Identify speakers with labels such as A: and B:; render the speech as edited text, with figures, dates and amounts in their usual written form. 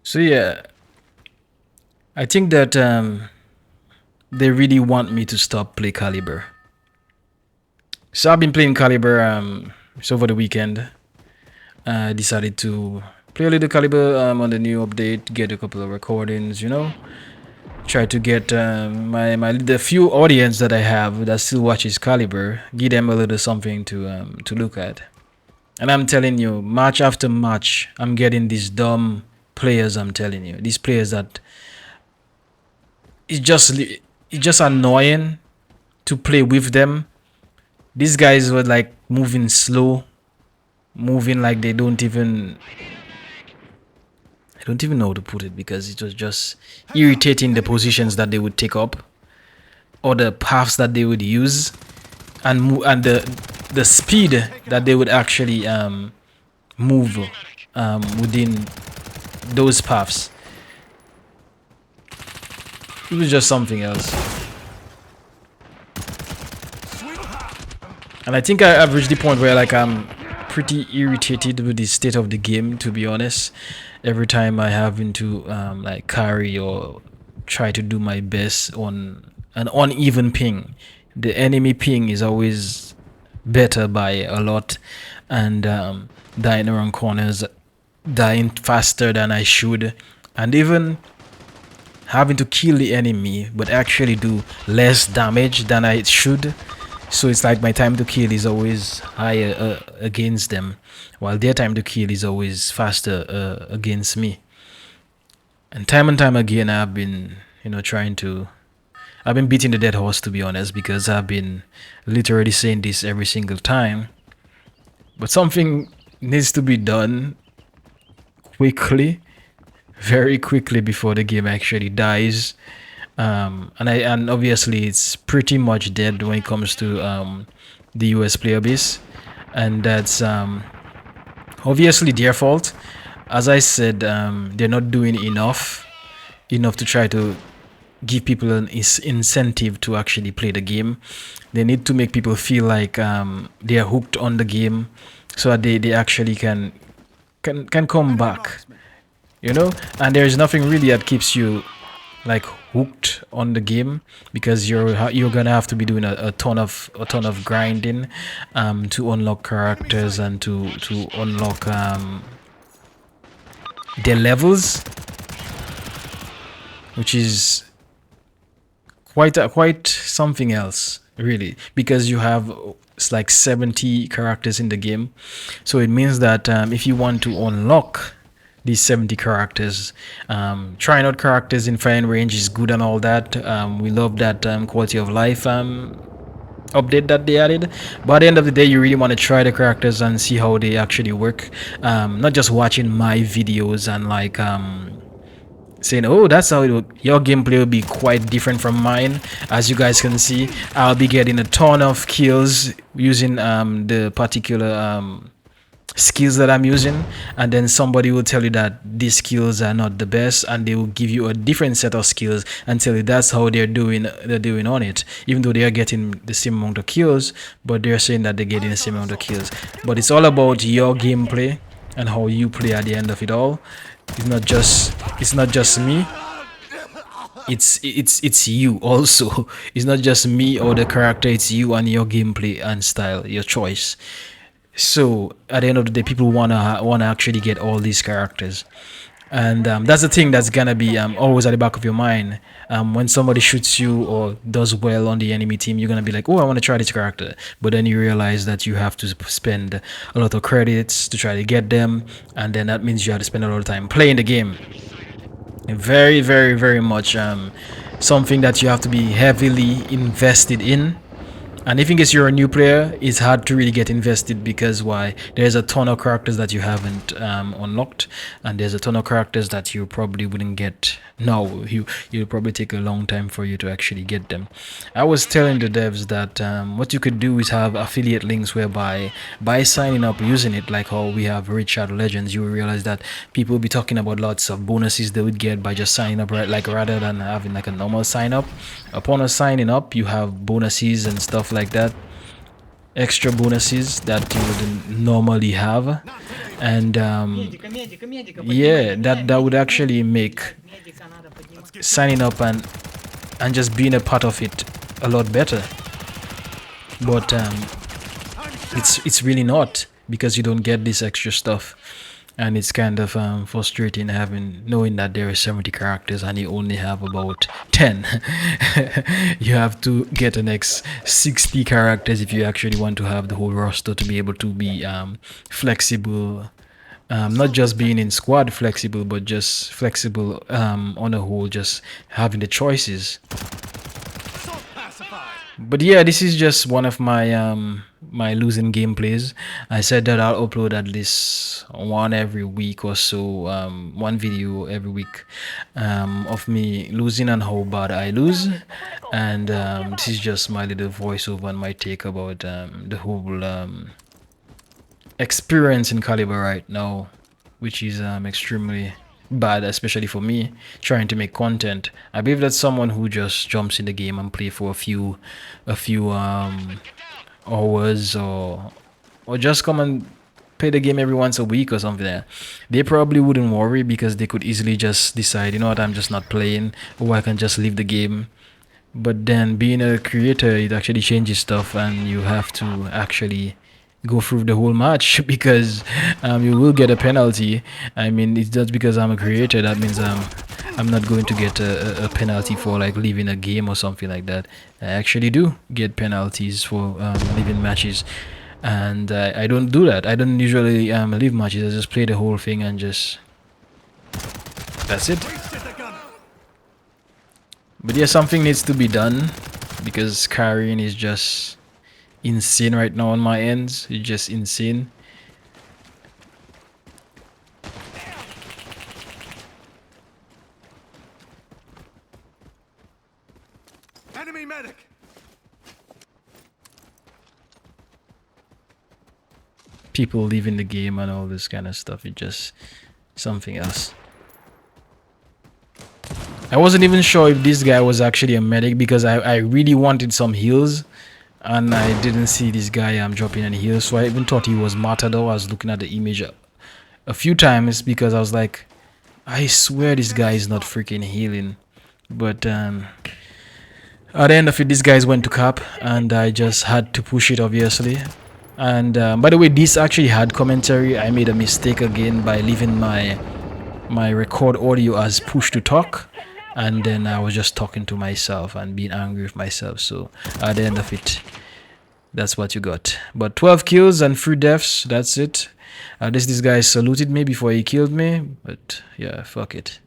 A: So yeah, I think that they really want me to stop play Caliber. So I've been playing Caliber so over the weekend. I decided to play a little Caliber on the new update, get a couple of recordings, you know. Try to get the few audience that I have that still watches Caliber, give them a little something to look at. And I'm telling you, match after match, I'm getting these dumb players. I'm telling you, these players that it's just annoying to play with them. These guys were like moving slow, moving like they don't even I don't even know how to put it, because it was just irritating, the positions that they would take up or the paths that they would use, and the speed that they would actually move within those paths. It was just something else. And I think I've reached the point where like I'm pretty irritated with the state of the game, to be honest. Every time I having to like carry or try to do my best on an uneven ping, the enemy ping is always better by a lot, and dying around corners, dying faster than I should, and even having to kill the enemy but actually do less damage than I should. So it's like my time to kill is always higher against them, while their time to kill is always faster against me. And time again, I've been, I've been beating the dead horse, to be honest, because I've been literally saying this every single time. But something needs to be done quickly, very quickly, before the game actually dies. And obviously it's pretty much dead when it comes to the US player base, and that's obviously their fault. As I said, they're not doing enough to try to give people an incentive to actually play the game. They need to make people feel like they are hooked on the game, so that they actually can come back, and there's nothing really that keeps you like hooked on the game, because you're gonna have to be doing a ton of grinding to unlock characters and to unlock their levels, which is quite something else, really, because you have like 70 characters in the game. So it means that if you want to unlock these 70 characters, trying out characters in firing range is good and all that. We love that quality of life update that they added, but at the end of the day, you really want to try the characters and see how they actually work, not just watching my videos and like saying, oh, that's how it will. Your gameplay will be quite different from mine. As you guys can see, I'll be getting a ton of kills using the particular skills that I'm using, and then somebody will tell you that these skills are not the best, and they will give you a different set of skills and tell you that's how they're doing on it, even though they are getting the same amount of kills, but they're saying that they're getting the same amount of kills. But it's all about your gameplay and how you play at the end of it all. It's not just me, it's you also. It's not just me or the character, it's you and your gameplay and style, your choice. So at the end of the day, people wanna actually get all these characters, and that's the thing that's gonna be always at the back of your mind. When somebody shoots you or does well on the enemy team, you're gonna be like, oh, I want to try this character, but then you realize that you have to spend a lot of credits to try to get them, and then that means you have to spend a lot of time playing the game. Very, very, very much something that you have to be heavily invested in. And if in case you're a new player, it's hard to really get invested, because why? There's a ton of characters that you haven't unlocked, and there's a ton of characters that you probably wouldn't get now. You'll probably take a long time for you to actually get them. I was telling the devs that what you could do is have affiliate links, whereby by signing up using it, like how we have Raid Shadow Legends, you will realize that people will be talking about lots of bonuses they would get by just signing up, right? Like rather than having like a normal sign up. Upon a signing up, you have bonuses and stuff like that, extra bonuses that you wouldn't normally have. And yeah, that would actually make signing up and just being a part of it a lot better. But it's really not, because you don't get this extra stuff, and it's kind of frustrating knowing that there are 70 characters and you only have about 10. You have to get the next 60 characters if you actually want to have the whole roster to be able to be flexible, not just being in squad flexible, but just flexible on a whole, just having the choices. But yeah, this is just one of my my losing gameplays. I said that I'll upload at least one every week or so, one video every week of me losing and how bad I lose. And this is just my little voiceover and my take about the whole experience in Caliber right now, which is extremely bad, especially for me trying to make content. I believe that someone who just jumps in the game and play for a few hours, or just come and play the game every once a week or something like that, they probably wouldn't worry, because they could easily just decide, you know what, I'm just not playing, or I can just leave the game. But then being a creator, it actually changes stuff, and you have to actually go through the whole match because you will get a penalty. I mean, it's just because I'm a creator that means I'm not going to get a penalty for like leaving a game or something like that. I actually do get penalties for leaving matches, and I don't do that. I don't usually leave matches. I just play the whole thing and just that's it. But yeah, something needs to be done, because carrying is just insane right now on my ends. It's just insane.
B: Enemy medic.
A: People leaving the game and all this kind of stuff. It's just something else. I wasn't even sure if this guy was actually a medic, because I really wanted some heals, and I didn't see this guy dropping any heals, so I even thought he was Matador. I was looking at the image a few times, because I was like, I swear this guy is not freaking healing. But at the end of it, these guys went to cap, and I just had to push it, obviously. And by the way, this actually had commentary. I made a mistake again by leaving my record audio as push to talk, and then I was just talking to myself and being angry with myself. So at the end of it, that's what you got. But 12 kills and 3 deaths, that's it. At least this guy saluted me before he killed me, but yeah, fuck it.